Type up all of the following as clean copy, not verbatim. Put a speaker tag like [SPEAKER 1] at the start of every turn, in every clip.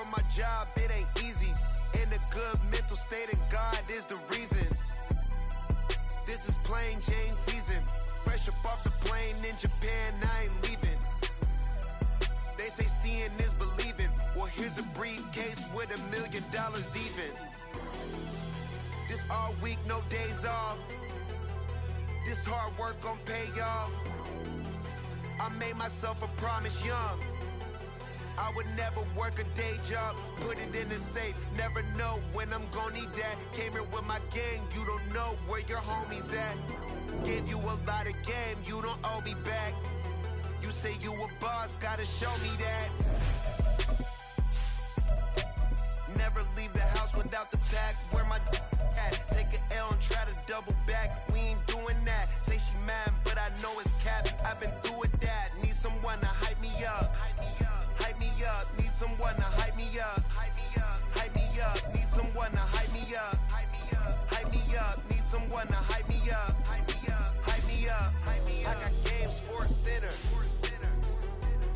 [SPEAKER 1] on my job, it ain't easy. In a good mental state, and God is the reason. This is plain Jane season. Fresh up off the plane in Japan, I ain't leaving. They say seeing is believing. Well, here's a briefcase with $1 million even. This all week, no days off. This hard work gon' pay off. I made myself a promise young. I would never work a day job, put it in the safe. Never know when I'm gon' need that. Came here with my gang, you don't know where your homies at. Gave you a lot of game, you don't owe me back. You say you a boss, gotta show me that. Never leave the house without the pack. Where my at? Take an L and try to double back. We ain't doing that. Say she mad, but I know it's cap. I've been through with that. Need someone to hype me up. Hype me up. Need someone to hype me up. Hype me up. Need someone to hype me up. Hype me up. Need someone to hype me up. Hype me up. I got game, Sports Center.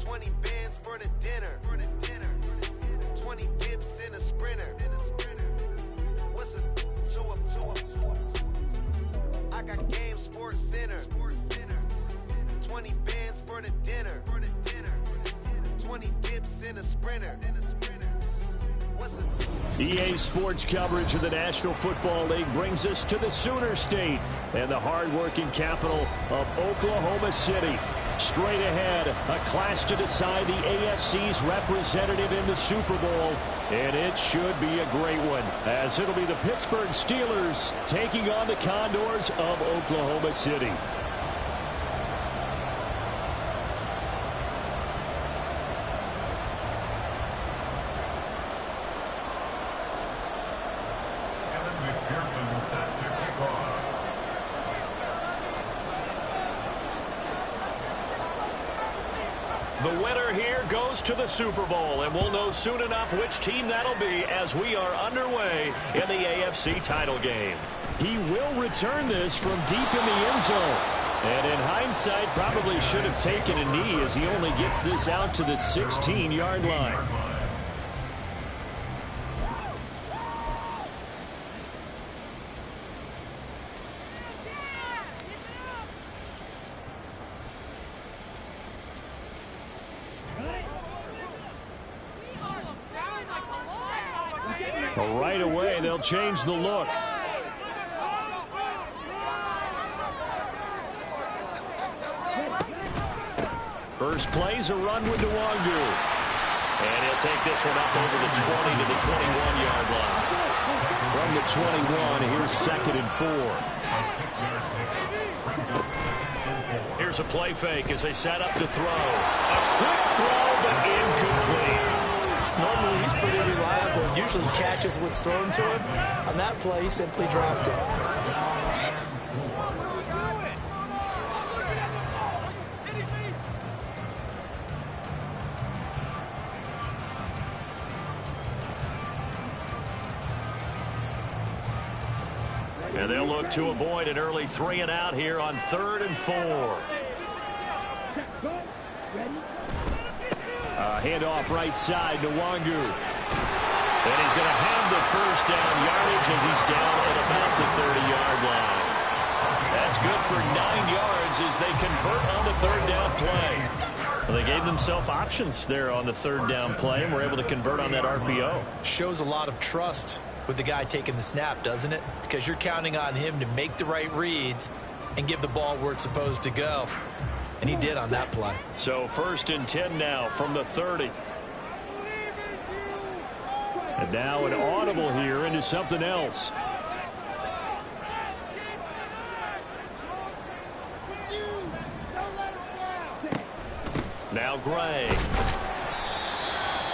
[SPEAKER 1] 20 bands for the dinner. 20 dips in a sprinter. What's a two up? I got game, Sports Center. 20 bands for the dinner. 20 dips in a sprinter.
[SPEAKER 2] EA Sports coverage of the National Football League brings us to the Sooner State and the hard-working capital of Oklahoma City. Straight ahead, a clash to decide the AFC's representative in the Super Bowl. And it should be a great one, as it'll be the Pittsburgh Steelers taking on the Condors of Oklahoma City. The winner here goes to the Super Bowl, and we'll know soon enough which team that'll be as we are underway in the AFC title game. He will return this from deep in the end zone. And in hindsight, probably should have taken a knee as he only gets this out to the 16-yard line. Right away, they'll change the look. First play's a run with Nwangu. And he'll take this one up over the 20 to the 21-yard line. From the 21, here's 2nd and 4. Here's a play fake as they set up to throw. A quick throw, but incomplete.
[SPEAKER 3] Normally, he's pretty reliable. Usually catches what's thrown to him. On that play, he simply dropped it.
[SPEAKER 2] And they'll look to avoid an early 3 and out here on 3rd and 4. Handoff right side to Nwangu. And he's going to have the first down yardage as he's down at about the 30-yard line. That's good for 9 yards as they convert on the 3rd down play. Well, they gave themselves options there on the 3rd down play and were able to convert on that RPO.
[SPEAKER 3] Shows a lot of trust with the guy taking the snap, doesn't it? Because you're counting on him to make the right reads and give the ball where it's supposed to go. And he did on that play.
[SPEAKER 2] So 1st and 10 now from the 30. And now an audible here into something else. Now Gray.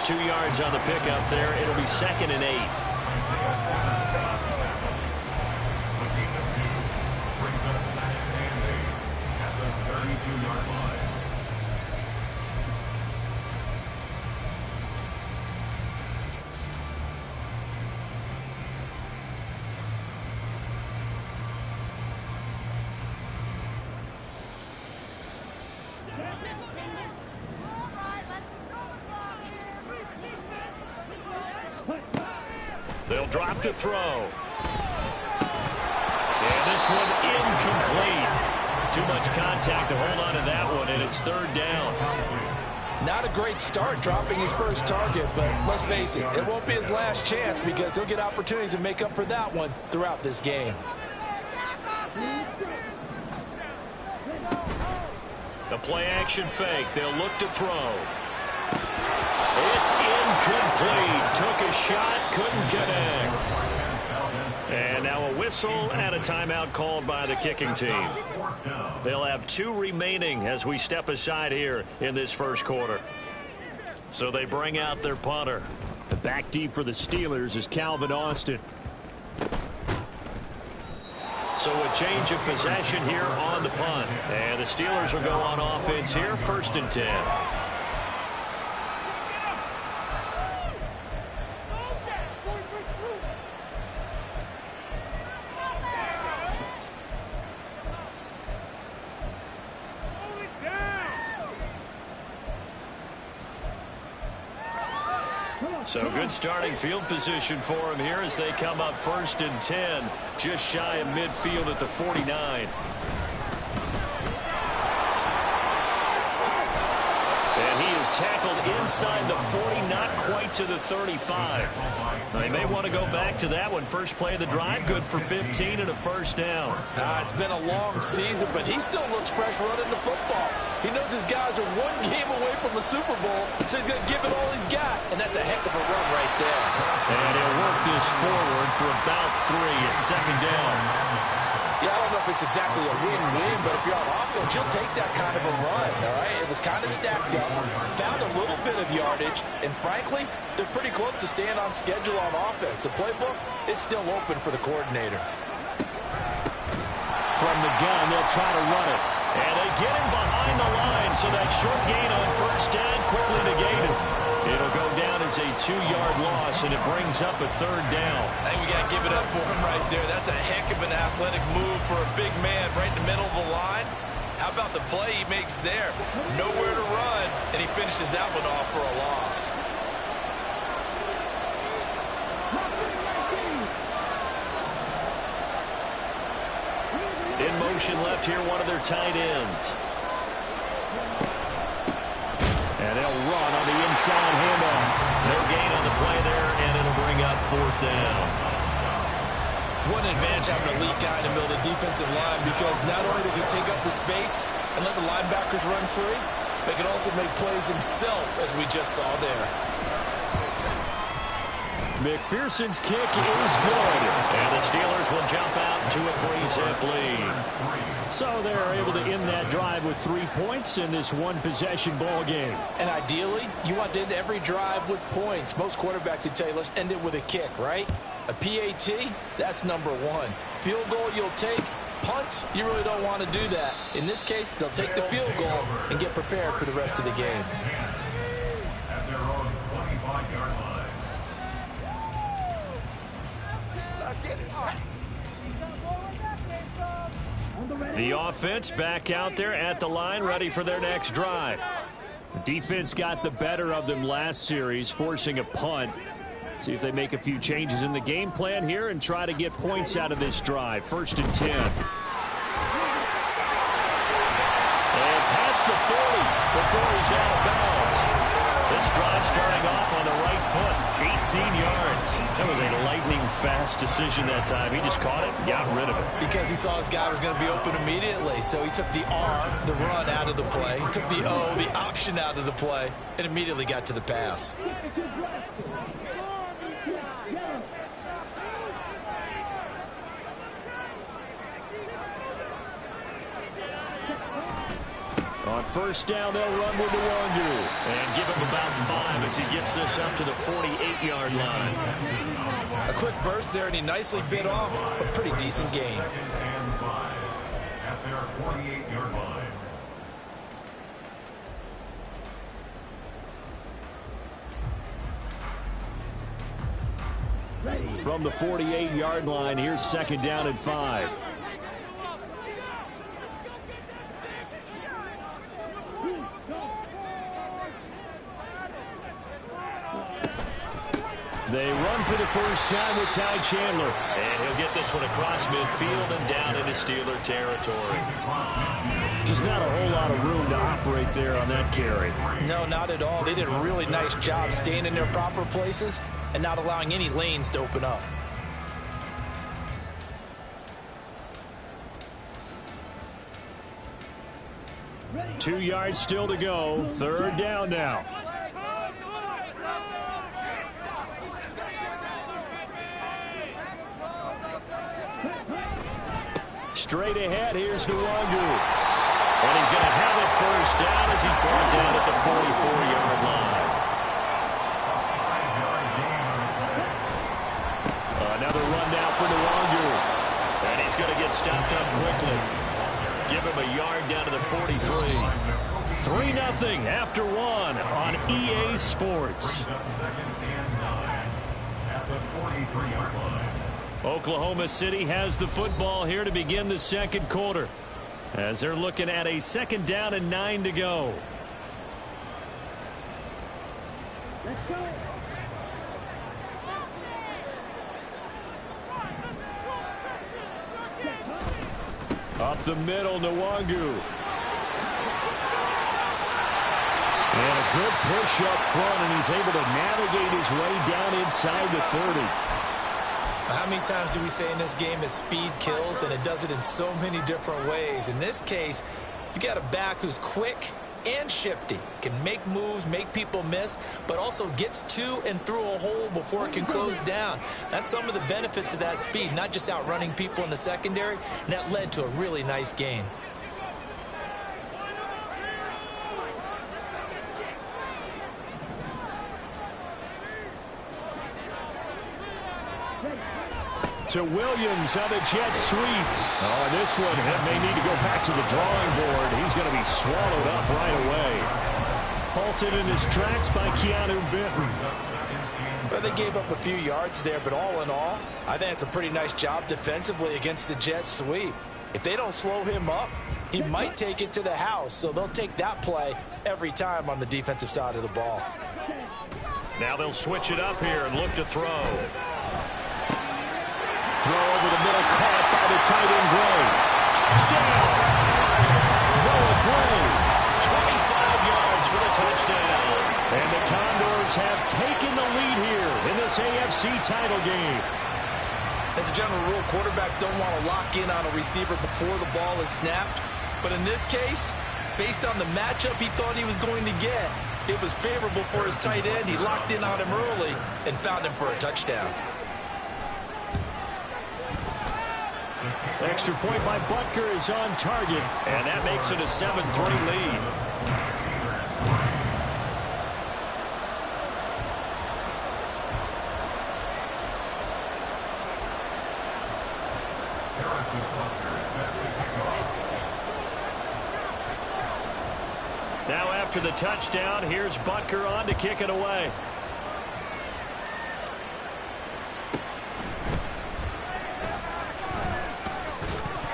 [SPEAKER 2] 2 yards on the pickup there. It'll be 2nd and 8. They'll drop to throw. And this one incomplete. Too much contact to hold on to that one, and it's third down.
[SPEAKER 3] Not a great start dropping his first target, but let's face it, it won't be his last chance because he'll get opportunities to make up for that one throughout this game.
[SPEAKER 2] The play-action fake. They'll look to throw. It's incomplete. Took a shot, couldn't connect. And now a whistle and a timeout called by the kicking team. They'll have 2 remaining as we step aside here in this first quarter. So they bring out their punter. Back deep for the Steelers is Calvin Austin. So a change of possession here on the punt. And the Steelers will go on offense here, 1st and 10. So good starting field position for him here as they come up 1st and 10, just shy of midfield at the 49. And he is tackled inside the 40, not quite to the 35. They may want to go back to that one. First play of the drive, good for 15 and a first down.
[SPEAKER 3] It's been a long season, but he still looks fresh running the football. He knows his guys are 1 game away from the Super Bowl, so he's going to give it all he's got, and that's a heck of a run right there.
[SPEAKER 2] And he'll work this forward for about 3 at 2nd down.
[SPEAKER 3] Yeah, I don't know if it's exactly a win-win, but if you're on offense, you'll take that kind of a run, all right? It was kind of stacked up, found a little bit of yardage, and frankly, they're pretty close to staying on schedule on offense. The playbook is still open for the coordinator.
[SPEAKER 2] From the gun, they'll try to run it. And they get him behind the line, so that short gain on 1st down quickly negated. It'll go down as a 2-yard loss, and it brings up a 3rd down.
[SPEAKER 3] I think we got to give it up for him right there. That's a heck of an athletic move for a big man right in the middle of the line. How about the play he makes there? Nowhere to run, and he finishes that one off for a loss.
[SPEAKER 2] In motion left here, one of their tight ends. And they'll run on the inside handoff. No gain on the play there, and it'll bring up 4th down.
[SPEAKER 3] What an advantage having an elite guy in the middle of the defensive line, because not only does he take up the space and let the linebackers run free, but he can also make plays himself, as we just saw there.
[SPEAKER 2] McPherson's kick is good. And the Steelers will jump out to a 3-zip lead. So they're able to end that drive with 3 points in this one-possession ball game.
[SPEAKER 3] And ideally, you want to end every drive with points. Most quarterbacks would tell you, let's end it with a kick, right? A PAT, that's number 1. Field goal you'll take. Punts, you really don't want to do that. In this case, they'll take the field goal and get prepared for the rest of the game.
[SPEAKER 4] At their own 25-yard line.
[SPEAKER 2] The offense back out there at the line, ready for their next drive. The defense got the better of them last series, forcing a punt. See if they make a few changes in the game plan here and try to get points out of this drive. 1st and 10. And past the 40 before he's out of bounds. This drive starting off on the right foot, 18 yards. That was a lightning-fast decision that time. He just caught it and got rid of it.
[SPEAKER 3] Because he saw his guy was going to be open immediately. So he took the R, the run, out of the play. He took the O, the option, out of the play, and immediately got to the pass.
[SPEAKER 2] On 1st down, they'll run with the 1-2 and give him about 5 as he gets this up to the 48-yard line.
[SPEAKER 3] A quick burst there, and he nicely bit off a pretty decent gain.
[SPEAKER 4] And 5 at their 48-yard line.
[SPEAKER 2] From the 48-yard line, here's 2nd down and 5. They run for the first time with Ty Chandler.
[SPEAKER 5] And he'll get this one across midfield and down into Steeler territory.
[SPEAKER 2] Just not a whole lot of room to operate there on that carry.
[SPEAKER 3] No, not at all. They did a really nice job staying in their proper places and not allowing any lanes to open up.
[SPEAKER 2] Ready. 2 yards still to go. Third down now. Straight ahead, here's Nwangu.
[SPEAKER 5] And he's going to have it first down as he's brought down at the 44-yard line.
[SPEAKER 2] Another run down for Nwangu.
[SPEAKER 5] And he's going to get stopped up quickly. Give him a yard down to the 43.
[SPEAKER 2] 3-0 after one on EA Sports. Oklahoma City has the football here to begin the second quarter, as they're looking at a 2nd down and 9 to go.
[SPEAKER 6] Let's go.
[SPEAKER 2] Up the middle, Nwangu. And a good push up front, and he's able to navigate his way down inside the 30.
[SPEAKER 3] How many times do we say in this game that speed kills, and it does it in so many different ways? In this case, you got a back who's quick and shifty, can make moves, make people miss, but also gets to and through a hole before it can close down. That's some of the benefits of that speed, not just outrunning people in the secondary, and that led to a really nice gain.
[SPEAKER 2] To Williams on a jet sweep. Oh, this one may need to go back to the drawing board. He's going to be swallowed up right away. Halted in his tracks by Keanu Benton.
[SPEAKER 3] Well, they gave up a few yards there, but all in all, I think it's a pretty nice job defensively against the jet sweep. If they don't slow him up, he might take it to the house, so they'll take that play every time on the defensive side of the ball.
[SPEAKER 5] Now they'll switch it up here and look to throw.
[SPEAKER 2] Throw over the middle, caught by the tight end Gray. Touchdown! Noah Gray.
[SPEAKER 5] 25 yards for the touchdown.
[SPEAKER 2] And the Condors have taken the lead here in this AFC title game.
[SPEAKER 3] As a general rule, quarterbacks don't want to lock in on a receiver before the ball is snapped. But in this case, based on the matchup he thought he was going to get, it was favorable for his tight end. He locked in on him early and found him for a touchdown.
[SPEAKER 2] Extra point by Butker is on target,
[SPEAKER 5] and that makes it a 7-3 lead.
[SPEAKER 2] Now after the touchdown, here's Butker on to kick it away.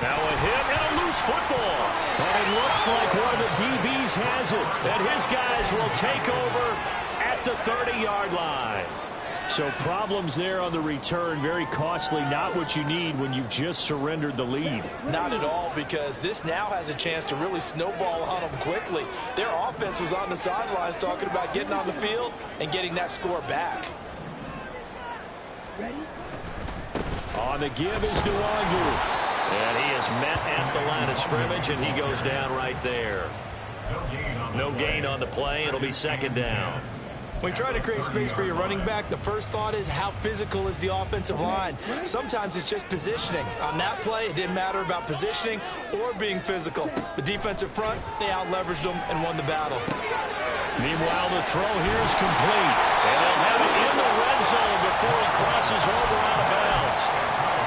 [SPEAKER 2] Now a hit and a loose football. And it looks like one of the DBs has it. And his guys will take over at the 30-yard line. So problems there on the return, very costly, not what you need when you've just surrendered the lead.
[SPEAKER 3] Not at all, because this now has a chance to really snowball on them quickly. Their offense was on the sidelines talking about getting on the field and getting that score back.
[SPEAKER 6] Ready?
[SPEAKER 2] On the give is Nwangu.
[SPEAKER 5] And he is met at the line of scrimmage, and he goes down right there. No gain on the play. It'll be 2nd down.
[SPEAKER 3] When you try to create space for your running back, the first thought is how physical is the offensive line. Sometimes it's just positioning. On that play, it didn't matter about positioning or being physical. The defensive front, they out-leveraged them and won the battle.
[SPEAKER 2] Meanwhile, the throw here is complete.
[SPEAKER 5] And they'll have it in the red zone before it crosses over out of bounds.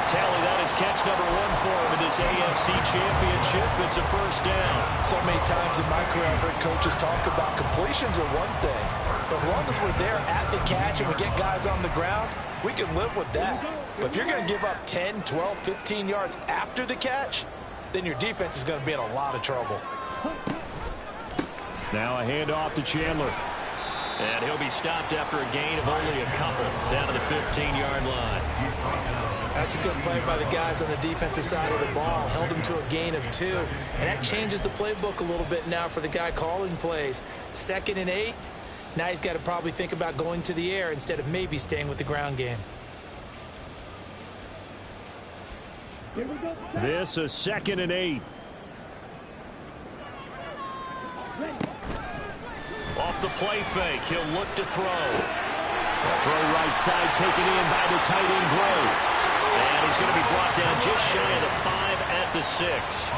[SPEAKER 5] Tally, that is catch number 1 for him in this AFC Championship. It's a 1st down.
[SPEAKER 3] So many times in my career, I've heard coaches talk about completions are one thing. But as long as we're there at the catch and we get guys on the ground, we can live with that. But if you're going to give up 10, 12, 15 yards after the catch, then your defense is going to be in a lot of trouble.
[SPEAKER 2] Now a handoff to Chandler.
[SPEAKER 5] And he'll be stopped after a gain of only a couple down to the 15-yard line.
[SPEAKER 3] That's a good play by the guys on the defensive side of the ball. Held them to a gain of 2. And that changes the playbook a little bit now for the guy calling plays. 2nd and 8. Now he's got to probably think about going to the air instead of maybe staying with the ground game.
[SPEAKER 2] This is 2nd and 8.
[SPEAKER 5] Off the play fake, he'll look to throw.
[SPEAKER 2] Throw right side taken in by the tight end Gray.
[SPEAKER 5] And he's going to be brought down just shy of the 5 at the 6.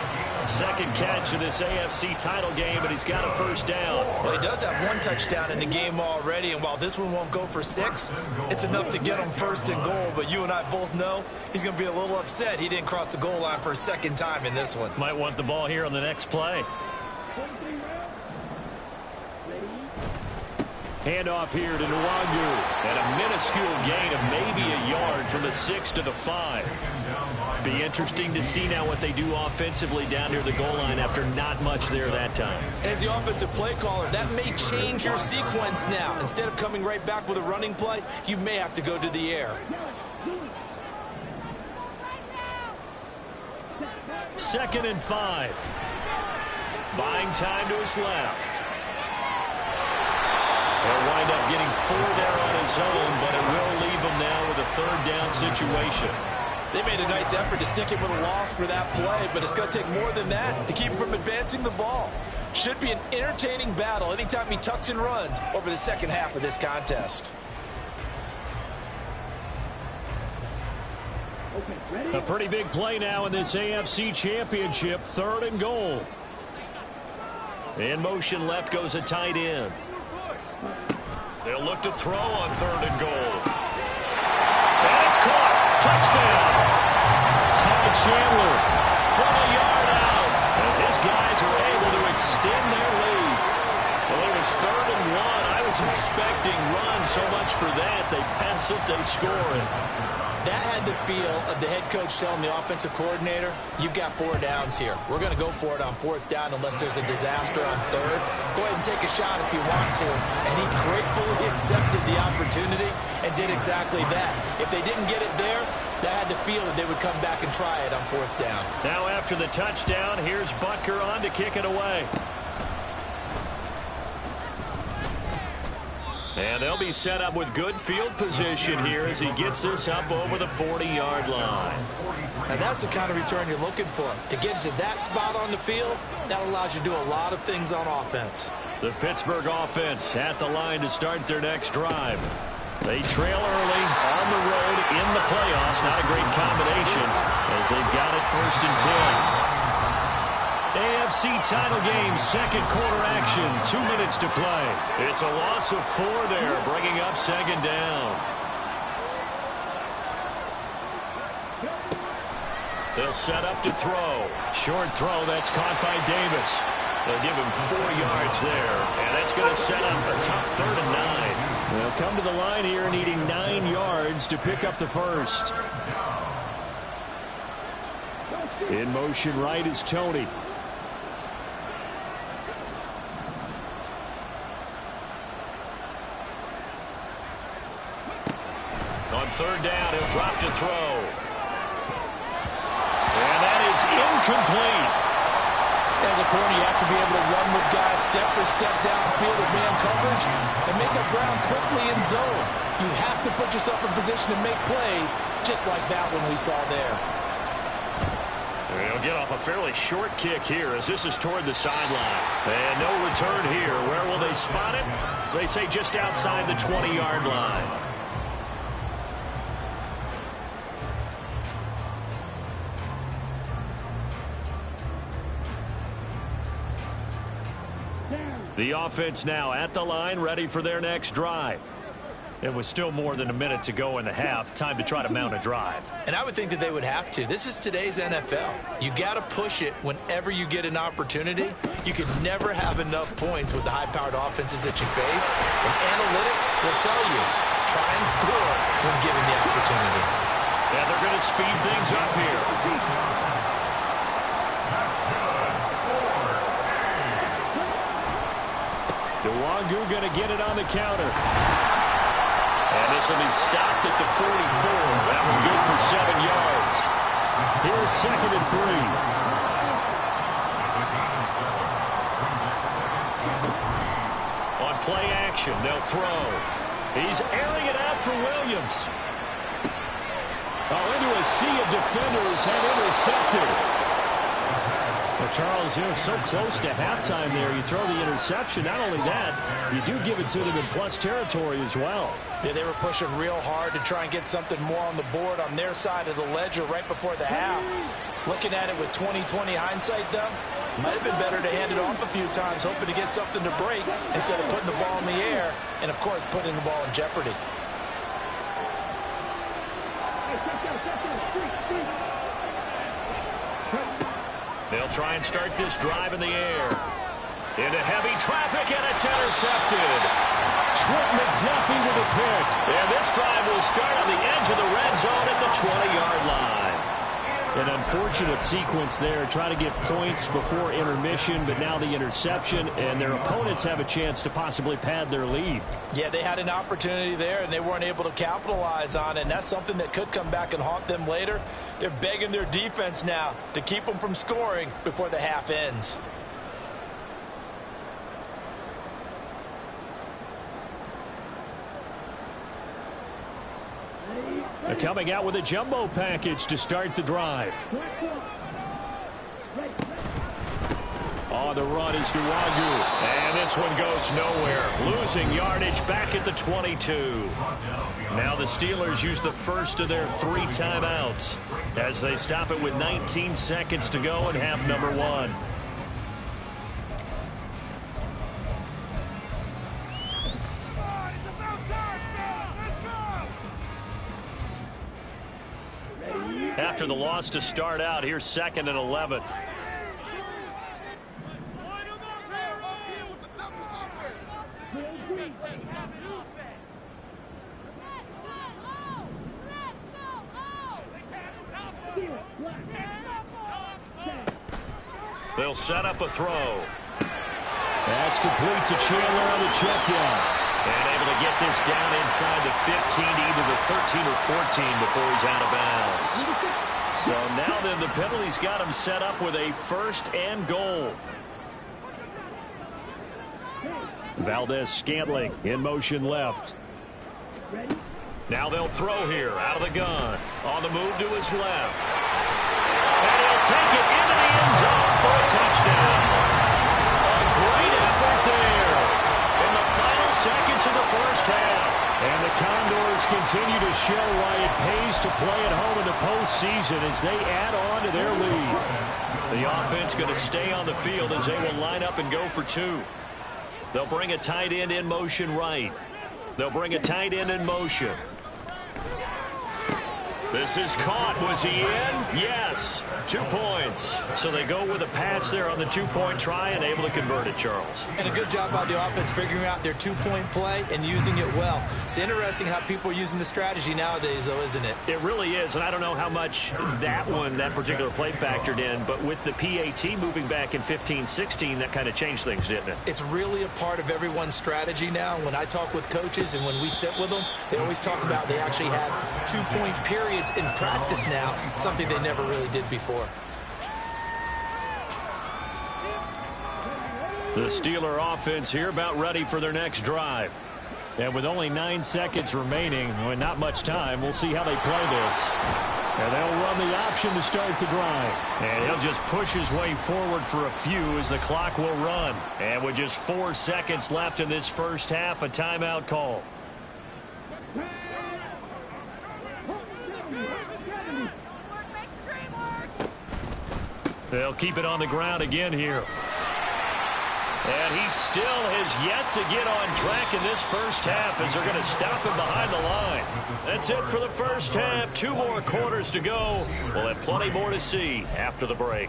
[SPEAKER 5] Second catch of this AFC title game, and he's got a first down.
[SPEAKER 3] Well, he does have 1 touchdown in the game already, and while this one won't go for 6, it's enough to get him 1st and goal. But you and I both know he's going to be a little upset he didn't cross the goal line for a 2nd time in this one.
[SPEAKER 5] Might want the ball here on the next play.
[SPEAKER 2] Handoff here to Nwangu.
[SPEAKER 5] And a minuscule gain of maybe a yard from the 6 to the 5. Be interesting to see now what they do offensively down near the goal line after not much there that time.
[SPEAKER 3] As the offensive play caller, that may change your sequence now. Instead of coming right back with a running play, you may have to go to the air.
[SPEAKER 5] 2nd and 5. Buying time to his left. He'll wind up getting 4 there on his own, but it will leave him now with a 3rd down situation.
[SPEAKER 3] They made a nice effort to stick him with a loss for that play, but it's going to take more than that to keep him from advancing the ball. Should be an entertaining battle anytime he tucks and runs over the second half of this contest.
[SPEAKER 2] A pretty big play now in this AFC Championship. 3rd and goal.
[SPEAKER 5] In motion left goes a tight end. They'll look to throw on 3rd and goal. And it's caught. Touchdown.
[SPEAKER 2] Ty Chandler
[SPEAKER 5] from a yard out as his guys are able to extend their lead. Well, it was 3rd and 1. I was expecting run so much for that. They pass it, they score it.
[SPEAKER 3] That had the feel of the head coach telling the offensive coordinator, you've got 4 downs here. We're going to go for it on 4th down unless there's a disaster on 3rd. Go ahead and take a shot if you want to. And he gratefully accepted the opportunity and did exactly that. If they didn't get it there, that had the feel that they would come back and try it on 4th down.
[SPEAKER 5] Now after the touchdown, here's Butker on to kick it away. And they'll be set up with good field position here as he gets this up over the 40-yard line.
[SPEAKER 3] And that's the kind of return you're looking for. To get to that spot on the field, that allows you to do a lot of things on offense.
[SPEAKER 5] The Pittsburgh offense at the line to start their next drive. They trail early on the road in the playoffs. Not a great combination as they've got it 1st and 10. AFC title game, 2nd quarter action, 2 minutes to play. It's a loss of 4 there, bringing up 2nd down. They'll set up to throw. Short throw, that's caught by Davis. They'll give him 4 yards there, and that's going to set up a tough 3rd and 9.
[SPEAKER 2] They'll come to the line here needing 9 yards to pick up the 1st. In motion right is Tony.
[SPEAKER 5] On 3rd down, he'll drop to throw. And that is incomplete.
[SPEAKER 3] As a corner, you have to be able to run with guys step for step downfield with man coverage and make up ground quickly in zone. You have to put yourself in position to make plays just like that one we saw there.
[SPEAKER 5] He'll get off a fairly short kick here as this is toward the sideline. And no return here. Where will they spot it? They say just outside the 20-yard line. The offense now at the line, ready for their next drive. It was still more than a minute to go in the half. Time to try to mount a drive.
[SPEAKER 3] And I would think that they would have to. This is today's NFL. You got to push it whenever you get an opportunity. You can never have enough points with the high-powered offenses that you face. And analytics will tell you, try and score when given the opportunity.
[SPEAKER 5] Yeah, they're going to speed things up here.
[SPEAKER 2] Nwangu going to get it on the counter.
[SPEAKER 5] And this will be stopped at the 44. That one good for 7 yards.
[SPEAKER 2] Here's 2nd and 3.
[SPEAKER 5] On play action, they'll throw. He's airing it out for Williams.
[SPEAKER 2] Into a sea of defenders and intercepted. Well, Charles, you're so close to halftime there. You throw the interception. Not only that, you do give it to them in plus territory as well.
[SPEAKER 3] Yeah, they were pushing real hard to try and get something more on the board on their side of the ledger right before the half. Looking at it with 20/20 hindsight, though, might have been better to hand it off a few times, hoping to get something to break instead of putting the ball in the air and, of course, putting the ball in jeopardy.
[SPEAKER 5] They'll try and start this drive in the air. Into heavy traffic, and it's intercepted.
[SPEAKER 2] Trent McDuffie with a pick.
[SPEAKER 5] And this drive will start on the edge of the red zone at the 20-yard line.
[SPEAKER 2] An unfortunate sequence there, trying to get points before intermission, but now the interception, and their opponents have a chance to possibly pad their lead.
[SPEAKER 3] Yeah, they had an opportunity there, and they weren't able to capitalize on it, and that's something that could come back and haunt them later. They're begging their defense now to keep them from scoring before the half ends.
[SPEAKER 2] They're coming out with a jumbo package to start the drive. On the run is Nuwagu.
[SPEAKER 5] And this one goes nowhere. Losing yardage back at the 22. Now the Steelers use the first of their 3 timeouts as they stop it with 19 seconds to go in half number 1. After the loss to start out, here's 2nd and 11. They'll set up a throw.
[SPEAKER 2] That's complete to Chandler on the check down.
[SPEAKER 5] And able to get this down inside the 15 to either the 13 or 14 before he's out of bounds. So now then the penalty's got him set up with a 1st and goal.
[SPEAKER 2] Valdez-Scantling in motion left.
[SPEAKER 5] Now they'll throw here out of the gun. On the move to his left. And he'll take it into the end zone for a touchdown. A great effort there in the final seconds of the first half.
[SPEAKER 2] And the Condors continue to show why it pays to play at home in the postseason as they add on to their lead.
[SPEAKER 5] The offense going to stay on the field as they will line up and go for 2. They'll bring a tight end in motion right. They'll bring a tight end in motion. This is caught. Was he in? Yes. 2 points. So they go with a pass there on the 2-point try and able to convert it, Charles.
[SPEAKER 3] And a good job by the offense figuring out their 2-point play and using it well. It's interesting how people are using the strategy nowadays, though, isn't it?
[SPEAKER 5] It really is, and I don't know how much that particular play factored in, but with the PAT moving back in 15-16, that kind of changed things, didn't it?
[SPEAKER 3] It's really a part of everyone's strategy now. When I talk with coaches and when we sit with them, they always talk about they actually have 2-point periods in practice now, something they never really did before.
[SPEAKER 5] The Steeler offense here about ready for their next drive.
[SPEAKER 2] And with only 9 seconds remaining, and not much time, we'll see how they play this. And they'll run the option to start the drive.
[SPEAKER 5] And he'll just push his way forward for a few as the clock will run. And with just 4 seconds left in this first half, a timeout call. They'll keep it on the ground again here. And he still has yet to get on track in this first half as they're going to stop him behind the line. That's it for the first half. 2 more quarters to go. We'll have plenty more to see after the break.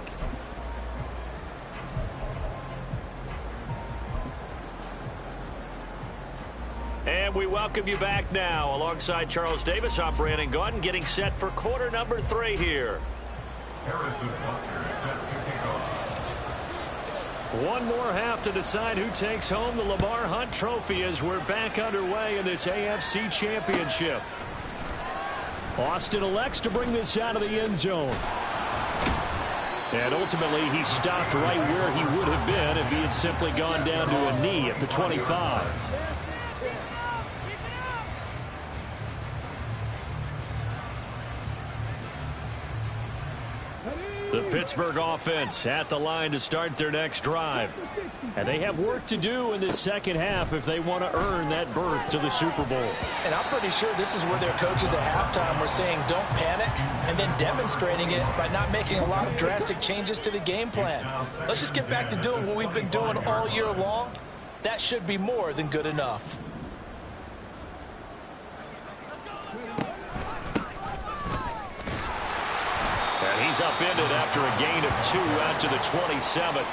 [SPEAKER 5] And we welcome you back now. Alongside Charles Davis, I'm Brandon Gaudin, getting set for quarter number 3 here.
[SPEAKER 4] Harrison Butker set to kick off.
[SPEAKER 2] One more half to decide who takes home the Lamar Hunt Trophy as we're back underway in this AFC Championship. Austin elects to bring this out of the end zone. And ultimately, he stopped right where he would have been if he had simply gone down to a knee at the 25. The Pittsburgh offense at the line to start their next drive. And they have work to do in this second half if they want to earn that berth to the Super Bowl.
[SPEAKER 3] And I'm pretty sure this is where their coaches at halftime were saying don't panic, and then demonstrating it by not making a lot of drastic changes to the game plan. Let's just get back to doing what we've been doing all year long. That should be more than good enough.
[SPEAKER 2] He's upended after a gain of 2 out to the 27.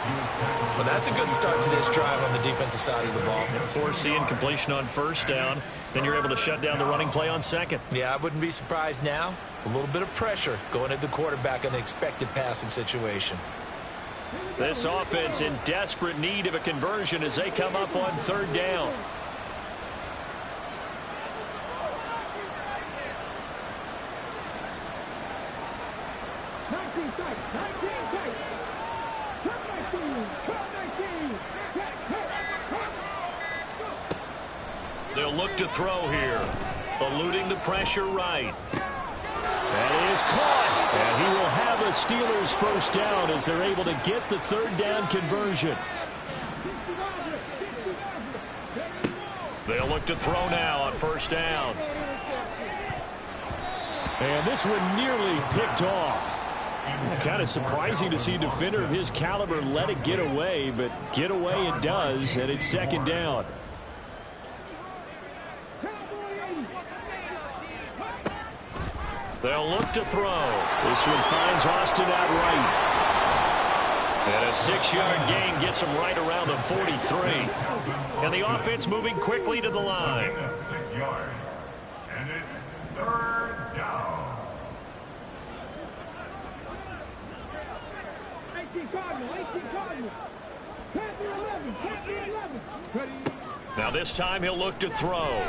[SPEAKER 3] Well, that's a good start to this drive on the defensive side of the ball.
[SPEAKER 2] Foreseeing completion on first down. Then you're able to shut down the running play on second.
[SPEAKER 3] Yeah, I wouldn't be surprised now. A little bit of pressure going at the quarterback in an expected passing situation.
[SPEAKER 2] This offense in desperate need of a conversion as they come up on third down. They'll look to throw here. Eluding the pressure right. That is caught. And he will have a Steelers first down as they're able to get the third down conversion. They'll look to throw now on first down. And this one nearly picked off. Kind of surprising to see a defender of his caliber let it get away, but get away it does, and it's second down. They'll look to throw. This one finds Austin out right. And a 6-yard gain gets him right around the 43. And the offense moving quickly to the line.
[SPEAKER 4] 6 yards. And it's third down.
[SPEAKER 6] 18 Cardinal. Panther 11.
[SPEAKER 2] Now this time he'll look to throw.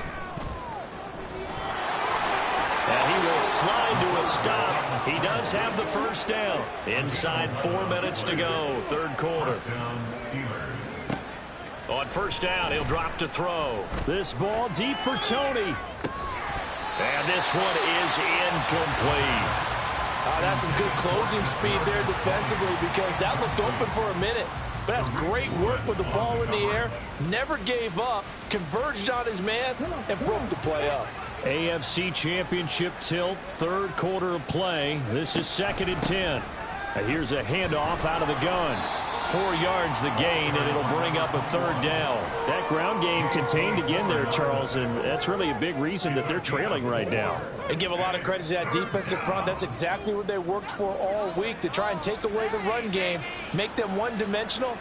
[SPEAKER 2] And he will slide to a stop. He does have the first down. Inside 4 minutes to go, third quarter. On first down, he'll drop to throw. This ball deep for Tony. And this one is incomplete.
[SPEAKER 3] That's some good closing speed there defensively because that looked open for a minute. But that's great work with the ball in the air. Never gave up, converged on his man, and broke the play up.
[SPEAKER 2] AFC Championship tilt, third quarter of play. This is 2nd and 10. Here's a handoff out of the gun. 4 yards the gain, and it'll bring up a third down. That ground game contained again there, Charles, and that's really a big reason that they're trailing right now.
[SPEAKER 3] They give a lot of credit to that defensive front. That's exactly what they worked for all week, to try and take away the run game, make them one-dimensional.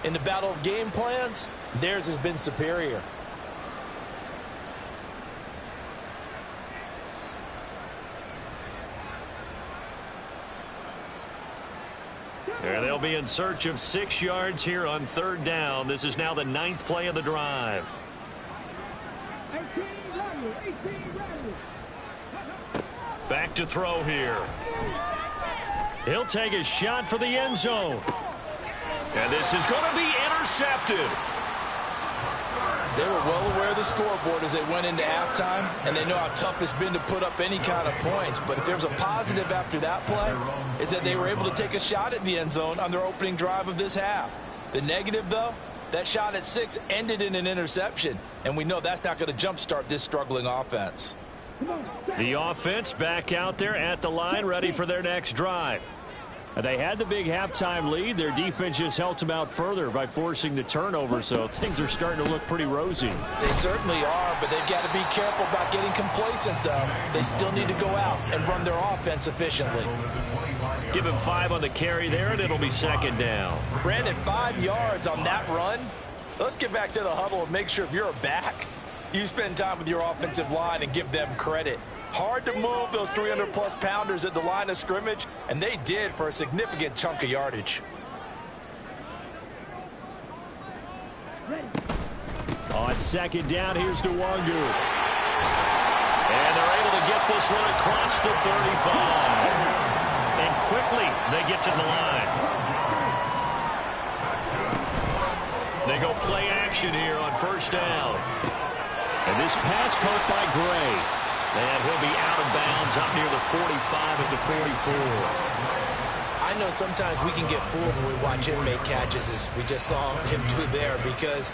[SPEAKER 3] In the battle of game plans, theirs has been superior.
[SPEAKER 2] And they'll be in search of 6 yards here on third down. This is now the 9th play of the drive.
[SPEAKER 6] 18
[SPEAKER 2] Back to throw here. He'll take a shot for the end zone. And this is going to be intercepted.
[SPEAKER 3] They were well aware of the scoreboard as they went into halftime, and they know how tough it's been to put up any kind of points. But if there's a positive after that play, is that they were able to take a shot at the end zone on their opening drive of this half. The negative, though, that shot at 6 ended in an interception, and we know that's not going to jumpstart this struggling offense.
[SPEAKER 2] The offense back out there at the line, ready for their next drive. They had the big halftime lead. Their defense just helped them out further by forcing the turnover, so things are starting to look pretty rosy.
[SPEAKER 3] They certainly are, but they've got to be careful about getting complacent, though. They still need to go out and run their offense efficiently.
[SPEAKER 2] Give him 5 on the carry there, and it'll be second down.
[SPEAKER 3] Brandon, 5 yards on that run. Let's get back to the huddle and make sure if you're a back, you spend time with your offensive line and give them credit. Hard to move those 300-plus pounders at the line of scrimmage, and they did for a significant chunk of yardage.
[SPEAKER 2] On second down, here's Nwangu.
[SPEAKER 5] And they're able to get this one across the 35. And quickly, they get to the line. They go play action here on first down.
[SPEAKER 2] And this pass caught by Gray.
[SPEAKER 5] And he'll be out of bounds up near the 45 at the 44.
[SPEAKER 3] I know sometimes we can get fooled when we watch him make catches, as we just saw him do there, because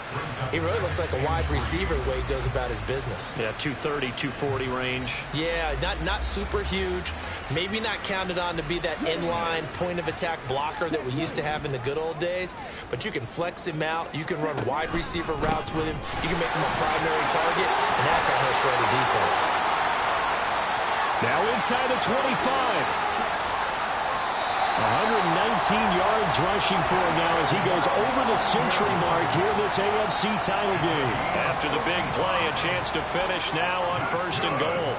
[SPEAKER 3] he really looks like a wide receiver the way he goes about his business.
[SPEAKER 5] Yeah, 230, 240 range.
[SPEAKER 3] Yeah, not super huge. Maybe not counted on to be that inline point-of-attack blocker that we used to have in the good old days, but you can flex him out. You can run wide receiver routes with him. You can make him a primary target, and that's how he'll shred a defense.
[SPEAKER 2] Now inside the 25. 119 yards rushing for him now as he goes over the century mark here in this AFC title game.
[SPEAKER 5] After the big play, a chance to finish now on first and goal.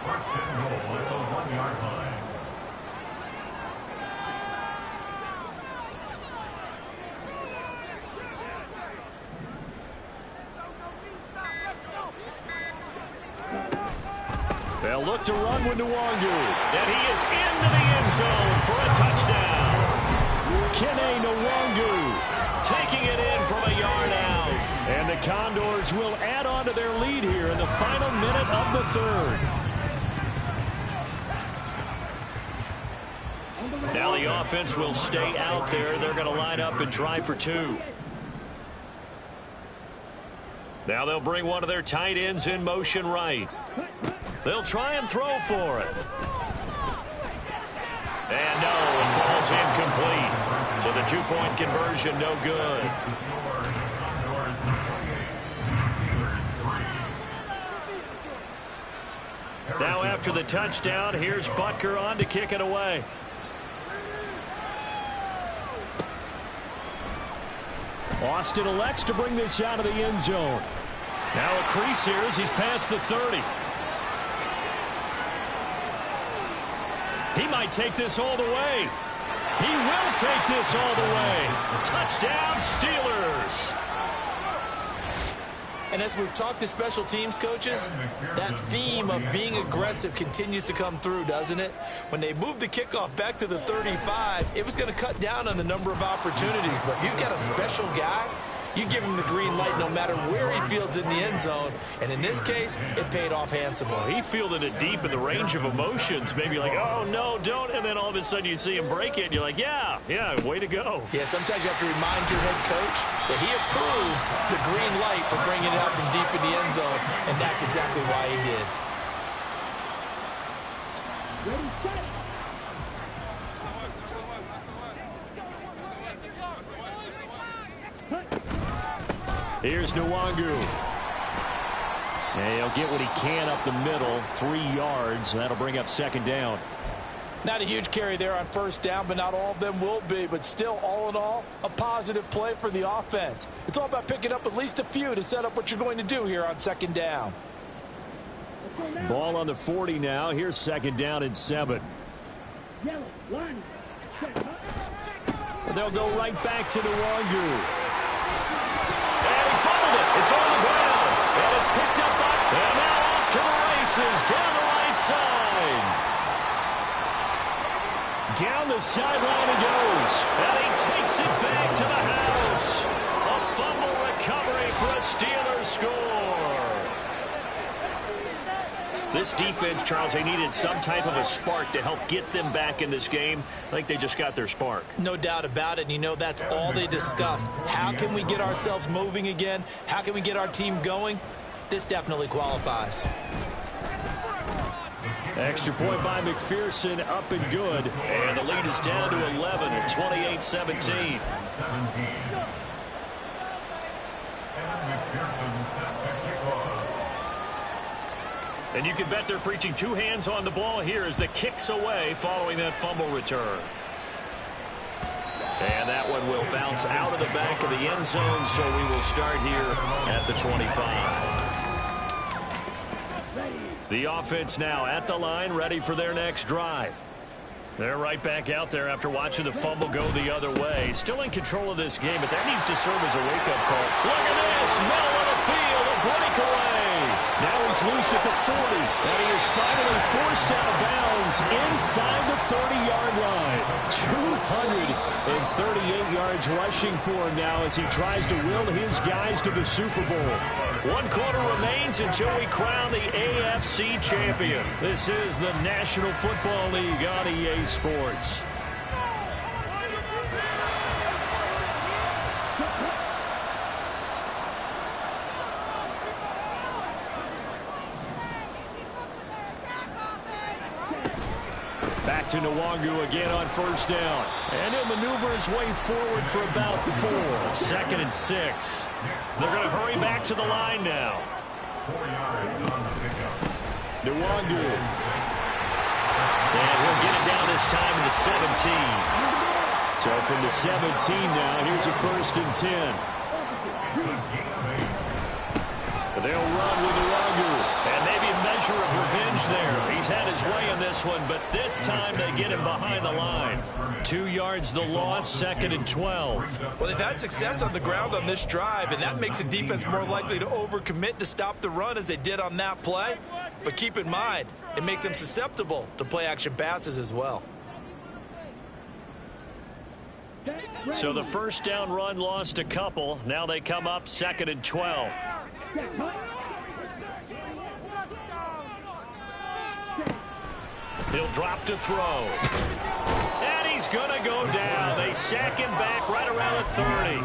[SPEAKER 4] First and goal at the 1-yard line.
[SPEAKER 2] They'll look to run with Nwangu.
[SPEAKER 5] And he is into the end zone for a touchdown.
[SPEAKER 2] Kene Nwangu
[SPEAKER 5] Taking it in from a yard out.
[SPEAKER 2] And the Condors will add on to their lead here in the final minute of the third.
[SPEAKER 5] Now the offense will stay out there. They're going to line up and try for two. Now they'll bring one of their tight ends in motion right. They'll try and throw for it. And no, it falls incomplete. So the two-point conversion, no good. Now after the touchdown, here's Butker on to kick it away.
[SPEAKER 2] Austin elects to bring this out of the end zone.
[SPEAKER 5] Now a crease here as he's past the 30. He might take this all the way. He will take this all the way. Touchdown, Steelers.
[SPEAKER 3] And as we've talked to special teams coaches, that theme of being aggressive continues to come through, doesn't it? When they moved the kickoff back to the 35, it was going to cut down on the number of opportunities. But if you've got a special guy, you give him the green light no matter where he fields in the end zone. And in this case, it paid off handsomely.
[SPEAKER 5] He fielded it deep in the range of emotions. Maybe like, oh, no, don't. And then all of a sudden you see him break it. And you're like, yeah, way to go.
[SPEAKER 3] Yeah, sometimes you have to remind your head coach that he approved the green light for bringing it out from deep in the end zone. And that's exactly why he did.
[SPEAKER 6] Ready, set.
[SPEAKER 2] Here's Nwangu. And he'll get what he can up the middle, 3 yards. That'll bring up second down.
[SPEAKER 3] Not a huge carry there on first down, but not all of them will be. But still, all in all, a positive play for the offense. It's all about picking up at least a few to set up what you're going to do here on second down.
[SPEAKER 2] Ball on the 40 now. Here's second down and 7.
[SPEAKER 6] Yellow, line, set,
[SPEAKER 2] They'll go right back to Nwangu.
[SPEAKER 5] And he fumbled it. It's on the ground. And it's picked up by. And now off to the races down the right side.
[SPEAKER 2] Down the sideline he goes.
[SPEAKER 5] And he takes it back to the house. A fumble recovery for a Steelers score. This defense, Charles, they needed some type of a spark to help get them back in this game. I think they just got their spark.
[SPEAKER 3] No doubt about it. And you know, that's all they discussed. How can we get ourselves moving again? How can we get our team going? This definitely qualifies.
[SPEAKER 2] Extra point by McPherson, up and good.
[SPEAKER 5] And the lead is down to 11 at 28-17. And you can bet they're preaching two hands on the ball here as the kick's away following that fumble return. And that one will bounce out of the back of the end zone, so we will start here at the 25. The offense now at the line, ready for their next drive. They're right back out there after watching the fumble go the other way. Still in control of this game, but that needs to serve as a wake-up call. Look at this. Middle of the field. A breakaway.
[SPEAKER 2] Now he's loose at the 40. And he is finally forced out of bounds inside the 30-yard line. 238 yards rushing for him now as he tries to will his guys to the Super Bowl.
[SPEAKER 5] 1 quarter remains until we crown the AFC champion. This is the National Football League on EA Sports.
[SPEAKER 2] Back to Nwangu again on first down.
[SPEAKER 5] And he'll maneuver his way forward for about 4. 2nd and 6. They're going to hurry back to the line now.
[SPEAKER 4] 4 yards on the pickup.
[SPEAKER 2] Nwangu.
[SPEAKER 5] And he'll get it down this time to the 17.
[SPEAKER 2] So from the 17 now, here's a 1st and 10.
[SPEAKER 5] They'll run with Nwangu. And maybe a measure of revenge there. He's had his way in this one, but this time they get him behind the line. 2 yards the loss, 2nd and 12.
[SPEAKER 3] Well, they've had success on the ground on this drive, and that makes the defense more likely to overcommit to stop the run as they did on that play. But keep in mind, it makes them susceptible to play-action passes as well.
[SPEAKER 5] So the first down run lost a couple. Now they come up 2nd and 12. He'll drop to throw. And he's going to go down. They sack him back right around the 30.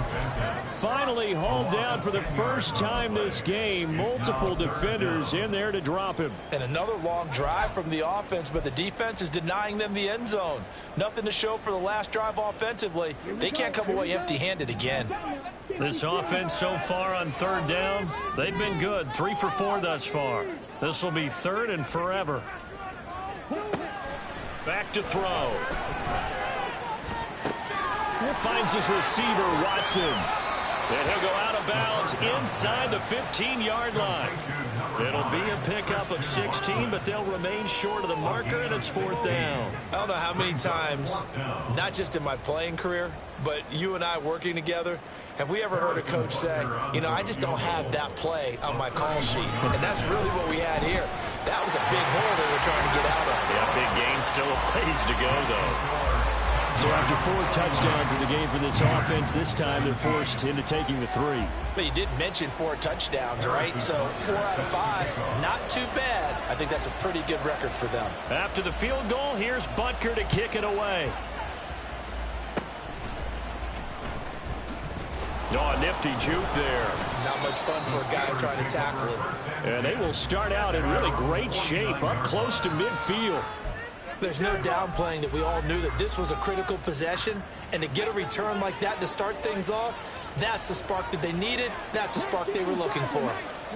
[SPEAKER 2] Finally hauled down for the first time this game. Multiple defenders in there to drop him.
[SPEAKER 3] And another long drive from the offense, but the defense is denying them the end zone. Nothing to show for the last drive offensively. They can't come away empty-handed again.
[SPEAKER 5] This offense so far on 3rd down, they've been good. 3 for 4 thus far. This will be 3rd and forever. Back to throw.
[SPEAKER 2] Finds his receiver, Watson.
[SPEAKER 5] And he'll go out of bounds inside the 15-yard line. It'll be a pickup of 16, but they'll remain short of the marker, and it's 4th down.
[SPEAKER 3] I don't know how many times, not just in my playing career, but you and I working together, have we ever heard a coach say, you know, I just don't have that play on my call sheet. And that's really what we had here. That was a big hole they were trying to get out of.
[SPEAKER 5] Yeah, big gain, still a ways to go, though.
[SPEAKER 2] So after 4 touchdowns in the game for this offense, this time they're forced into taking the 3.
[SPEAKER 3] But you did mention 4 touchdowns, right? So 4 out of 5, not too bad. I think that's a pretty good record for them.
[SPEAKER 5] After the field goal, here's Butker to kick it away. Oh, a nifty juke there.
[SPEAKER 3] Not much fun for a guy trying to tackle him.
[SPEAKER 2] And they will start out in really great shape, up close to midfield.
[SPEAKER 3] There's no downplaying that we all knew that this was a critical possession, and to get a return like that to start things off, that's the spark that they needed. That's the spark they were looking for.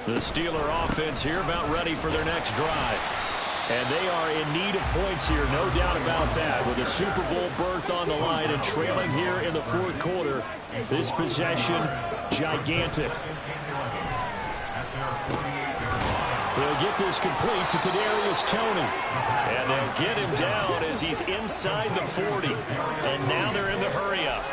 [SPEAKER 5] The Steeler offense here about ready for their next drive.
[SPEAKER 2] And they are in need of points here, no doubt about that. With a Super Bowl berth on the line and trailing here in the 4th quarter, this possession, gigantic. They'll get this complete to Kadarius Toney.
[SPEAKER 5] And they'll get him down as he's inside the 40. And now they're in the hurry-up.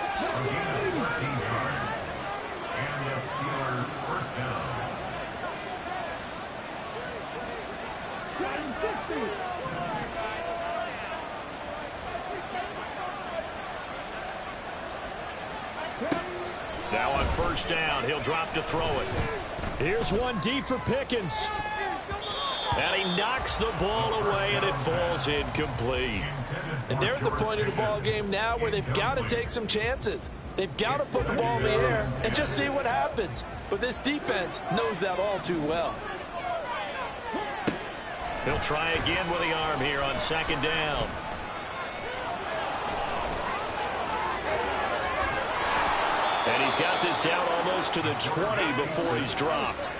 [SPEAKER 5] Now on 1st down, he'll drop to throw it.
[SPEAKER 2] Here's one deep for Pickens.
[SPEAKER 5] And he knocks the ball away, and it falls incomplete.
[SPEAKER 3] And they're at the point of the ball game now where they've got to take some chances. They've got to put the ball in the air and just see what happens. But this defense knows that all too well.
[SPEAKER 5] He'll try again with the arm here on 2nd down. And he's got this down almost to the 20 before he's dropped.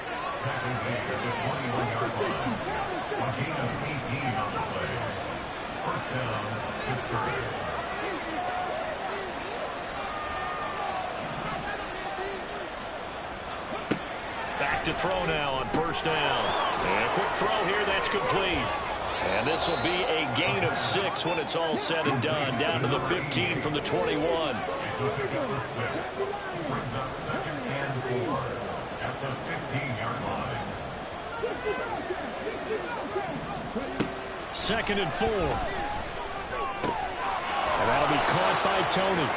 [SPEAKER 5] Back to throw now on 1st down. And a quick throw here, that's complete.
[SPEAKER 2] And this will be a gain of 6 when it's all said and done. Down to the 15 from the 21.
[SPEAKER 4] Brings up 2nd and 4 at the 15-yard line.
[SPEAKER 2] 2nd and 4. And that'll be caught by Tony.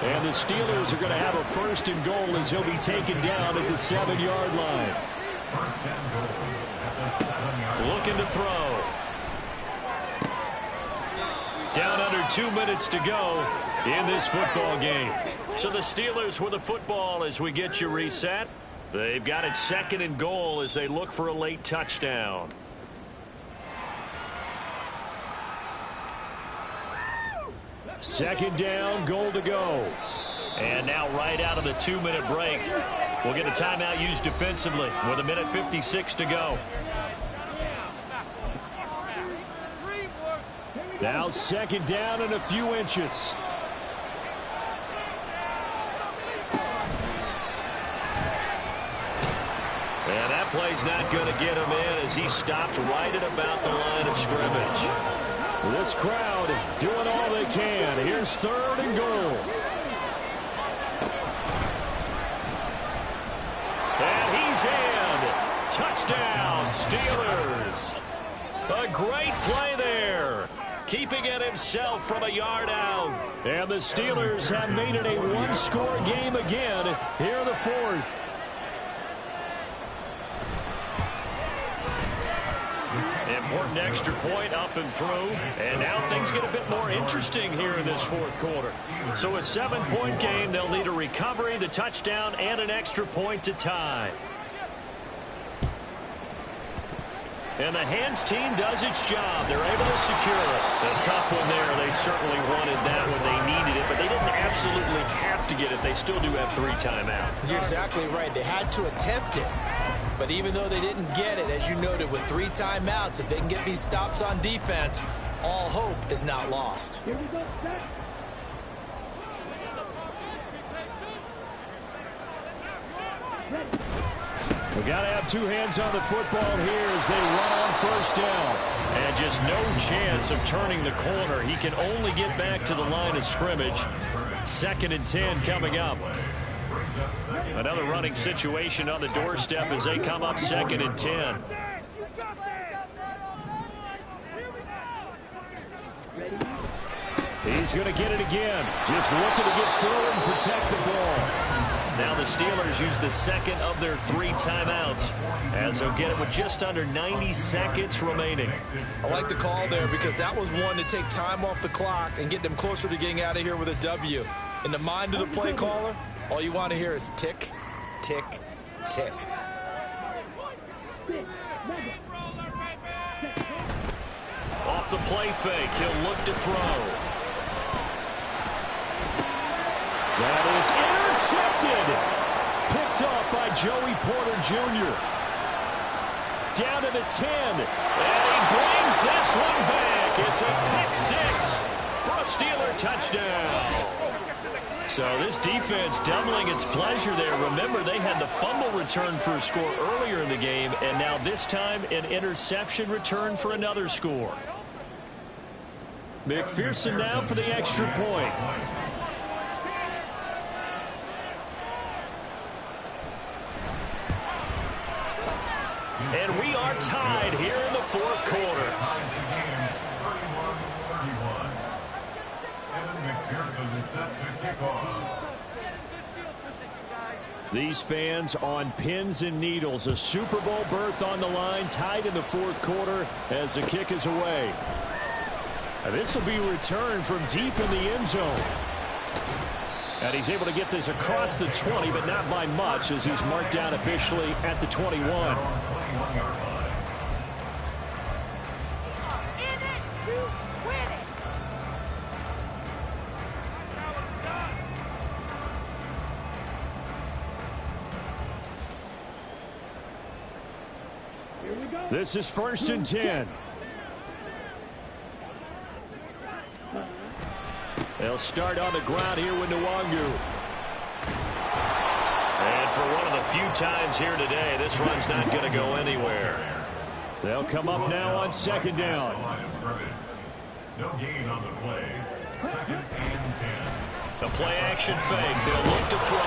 [SPEAKER 2] And the Steelers are going to have a 1st and goal as he'll be taken down at the 7-yard line.
[SPEAKER 4] 1st and goal at the 7-yard line.
[SPEAKER 2] Looking to throw. Down under 2 minutes to go in this football game. So the Steelers with the football as we get you reset. They've got it 2nd and goal as they look for a late touchdown. Second down, goal to go. And now right out of the 2-minute break, we'll get a timeout used defensively with 1:56 to go. Now 2nd down and a few inches. And that play's not going to get him in as he stopped right at about the line of scrimmage. This crowd doing all they can. Here's 3rd and goal. And he's in. Touchdown, Steelers. A great play there. Keeping it himself from a yard out. And the Steelers have made it a 1-score game again here in the 4th. Important extra point up and through. And now things get a bit more interesting here in this 4th quarter. So a 7-point game, they'll need a recovery, the touchdown, and an extra point to tie. And the hands team does its job. They're able to secure it. A tough one there. They certainly wanted that when they needed it, but they didn't absolutely have to get it. They still do have 3 timeouts.
[SPEAKER 3] You're exactly right. They had to attempt it. But even though they didn't get it, as you noted, with 3 timeouts, if they can get these stops on defense, all hope is not lost.
[SPEAKER 6] Here we go, set.
[SPEAKER 2] We got to have 2 hands on the football here as they run on 1st down. And just no chance of turning the corner. He can only get back to the line of scrimmage. 2nd and 10 coming up. Another running situation on the doorstep as they come up 2nd and 10. He's going to get it again. Just looking to get through and protect the ball. Now the Steelers use the 2nd of their 3 timeouts as they'll get it with just under 90 seconds remaining.
[SPEAKER 3] I like the call there because that was one to take time off the clock and get them closer to getting out of here with a W. In the mind of the play caller, all you want to hear is tick, tick, tick.
[SPEAKER 2] Off the play fake, he'll look to throw. That is intercepted. Picked off by Joey Porter Jr. Down to the 10. And he brings this one back. It's a pick 6 for a Steeler touchdown. So this defense doubling its pleasure there. Remember, they had the fumble return for a score earlier in the game, and now this time an interception return for another score. McPherson now for the extra point. And we are tied here in the 4th quarter. These fans on pins and needles. A Super Bowl berth on the line, tied in the 4th quarter as the kick is away. And this will be returned from deep in the end zone. And he's able to get this across the 20, but not by much as he's marked down officially at the 21. This is 1st and 10. They'll start on the ground here with Nwangu. And for one of the few times here today, this run's not going to go anywhere. They'll come up now on second down.
[SPEAKER 4] No gain on the play. 2nd and 10.
[SPEAKER 5] The play action fake. They'll look to throw.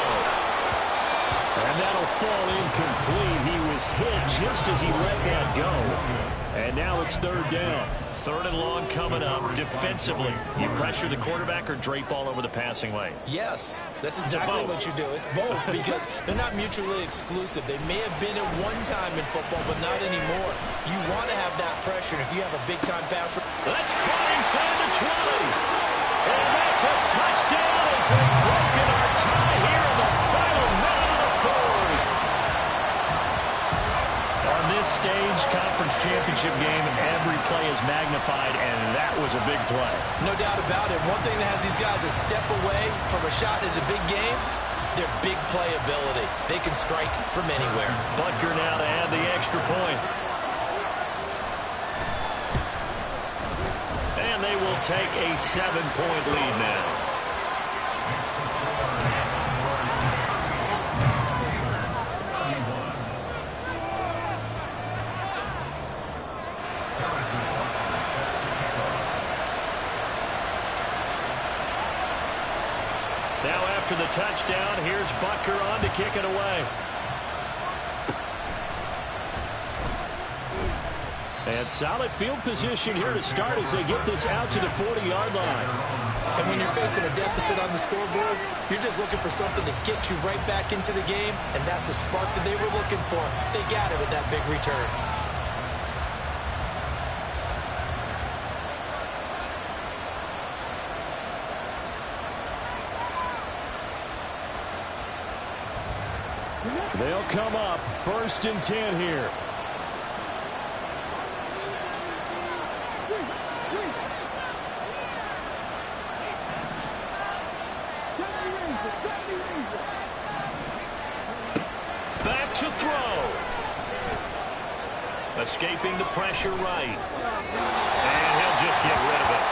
[SPEAKER 2] And that'll fall incomplete. He was hit just as he let that go. And now it's 3rd down.
[SPEAKER 5] 3rd and long coming up. Defensively, you pressure the quarterback or drape all over the passing lane?
[SPEAKER 3] Yes, that's exactly what you do. It's both because they're not mutually exclusive. They may have been at one time in football, but not anymore. You want to have that pressure if you have a big-time pass.
[SPEAKER 2] That's caught inside the 20. And that's a touchdown as they've broken our tie here in the final minute of the 4th.
[SPEAKER 5] On this stage, conference championship game, every play is magnified, and that was a big play.
[SPEAKER 3] No doubt about it. One thing that has these guys a step away from a shot at the big game, their big play ability. They can strike from anywhere.
[SPEAKER 5] Butker now to add the extra point.
[SPEAKER 2] And they will take a 7-point lead now. Now after the touchdown, here's Butker on to kick it away. And solid field position here to start as they get this out to the 40-yard line.
[SPEAKER 3] And when you're facing a deficit on the scoreboard, you're just looking for something to get you right back into the game, and that's the spark that they were looking for. They got it with that big return.
[SPEAKER 2] They'll come up 1st and 10 here. Back to throw. Escaping the pressure right. And he'll just get rid of it.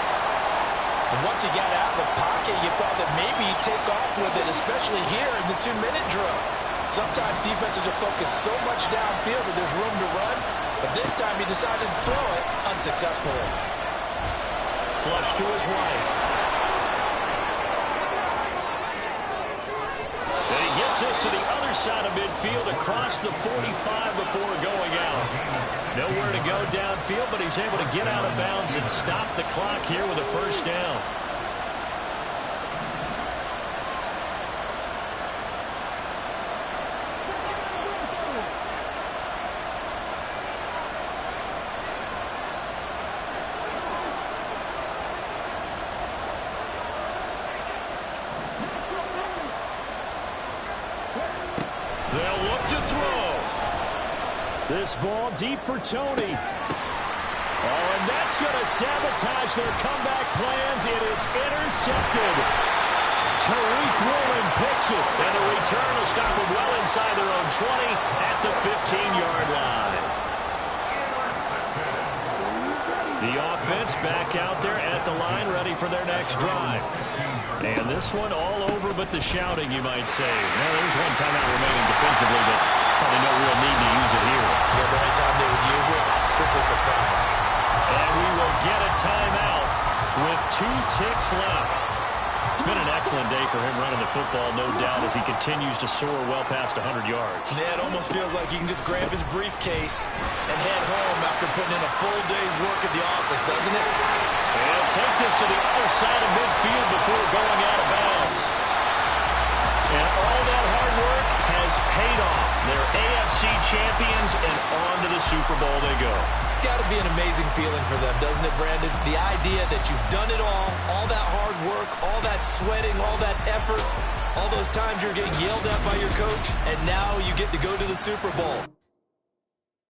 [SPEAKER 3] And once he got out of the pocket, you thought that maybe he'd take off with it, especially here in the 2-minute drill. Sometimes defenses are focused so much downfield that there's room to run, but this time he decided to throw it unsuccessfully.
[SPEAKER 2] Flush to his right. And he gets us to the other side of midfield across the 45 before going out. Nowhere to go downfield, but he's able to get out of bounds and stop the clock here with a 1st down. They'll look to throw. This ball deep for Tony. Oh, and that's going to sabotage their comeback plans. It is intercepted. Tariq Woolen picks it. And the return will stop them well inside their own 20 at the 15-yard line. The offense back out there at the line, ready for their next drive. And this one all over but the shouting, you might say. Now, there's one timeout remaining defensively, but probably no real need to use it here.
[SPEAKER 3] Yeah, the only time they would use it, strictly for pride.
[SPEAKER 2] And we will get a timeout with 2 ticks left. It's been an excellent day for him running the football, no doubt, as he continues to soar well past 100 yards.
[SPEAKER 3] Yeah, it almost feels like he can just grab his briefcase and head home after putting in a full day's work at the office, doesn't it?
[SPEAKER 2] They'll take this to the other side of midfield before going out of bounds. And all that hard work has paid off. They're AFC champions, and on to the Super Bowl they go.
[SPEAKER 3] It's got to be an amazing feeling for them, doesn't it, Brandon? The idea that you've done it all that hard work, all that sweating, all that effort, all those times you're getting yelled at by your coach, and now you get to go to the Super Bowl.